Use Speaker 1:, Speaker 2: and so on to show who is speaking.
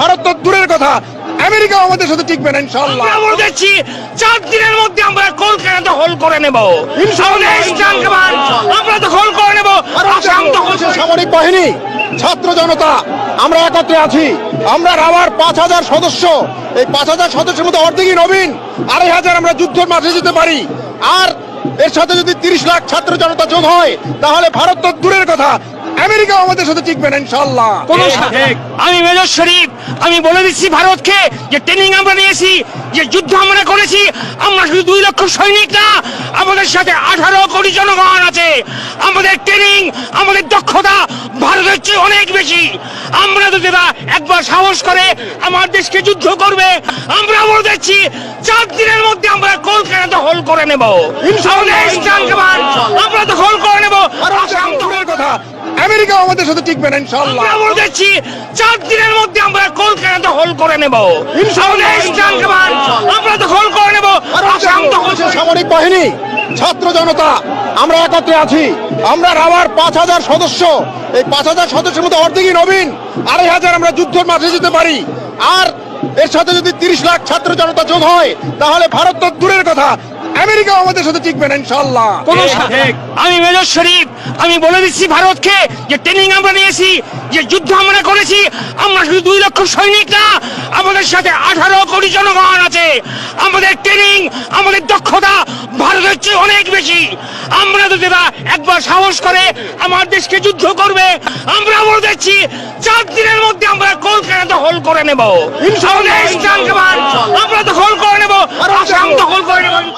Speaker 1: ভারত তো দূরের কথা, আমেরিকা আমাদের সাথে টিকবে না ইনশাআল্লাহ।
Speaker 2: আমরা বলে দিচ্ছি 4 দিনের মধ্যে আমরা কলকাতা দখল করে নেব ইনশাআল্লাহ। আমরা দখল করে নেব আসাম দখল।
Speaker 1: সামরিক বাহিনী, ছাত্র জনতা আমরা একত্রে আছি। আমরা রাওয়ার 5000 সদস্য, এই 5000 সদস্যের মধ্যে অর্ধেকই নবীন, 2500 আমরা যুদ্ধের মাঠে যেতে পারি। আর এর সাথে যদি 30 লাখ ছাত্র জনতা যোগ হয় তাহলে ভারত তো দূরের কথা, আমেরিকা আমাদের সাথে টিকবে না ইনশাআল্লাহ।
Speaker 2: আমি মেজর শরীফ, আমি বলে দিচ্ছি ভারতকে যে ট্রেনিং আমরা নিয়েছি, যে যুদ্ধ আমরা করেছি, আমরা শুধু 2 লক্ষ সৈনিক না, আমাদের সাথে 18 কোটি জনগণ আছে। আমাদের ট্রেনিং, আমাদের দক্ষতা ভারতের চেয়ে অনেক বেশি। আমরা যদি একবার সাহস করে আমার দেশকে যুদ্ধ করবে, আমরা বলে দিচ্ছি 4 দিনের মধ্যে আমরা কলকাতা দখল করে নেব ইনশাআল্লাহ। আমরা দখল করে নেব আসাম
Speaker 1: দূরের কথা, আমেরিকা আমাদের সাথে টিকবে না ইনশাআল্লাহ।
Speaker 2: আমরা বলে দিচ্ছি 4 দিনের মধ্যে আমরা কলকাতা দখল করে নেব ইনশাআল্লাহ। আমরা দখল করে নেব আসাম দখল।
Speaker 1: সামরিক বাহিনী, ছাত্র জনতা আমরা একত্রে আছি। আমরা রাওয়ার 5000 সদস্য, এই 5000 সদস্যের মধ্যে অর্ধেকই নবীন, 2500 আমরা যুদ্ধের মাঠে যেতে পারি। আর এর সাথে যদি 30 লাখ ছাত্র জনতা যোগ হয় তাহলে ভারত তো দূরের কথা, আমেরিকা আমাদের সাথে টিকবে না ইনশাআল্লাহ।
Speaker 2: আমি মেজর শরীফ, আমি বলে দিচ্ছি ভারতকে যে ট্রেনিং আমরা নিয়েছি, যে যুদ্ধ আমরা করেছি, আমরা শুধু 2 লক্ষ সৈনিক না, আমাদের সাথে 18 কোটি জনগণ আছে। আমাদের ট্রেনিং, আমাদের দক্ষতা ভারতের চেয়ে অনেক বেশি। আমরা যদি একবার সাহস করে আমার দেশকে যুদ্ধ করবে, আমরা বলে দিচ্ছি 4 দিনের মধ্যে আমরা কলকাতা দখল করে নেব ইনশাআল্লাহ। আমরা দখল করে নেব আসাম দখল করে নেব।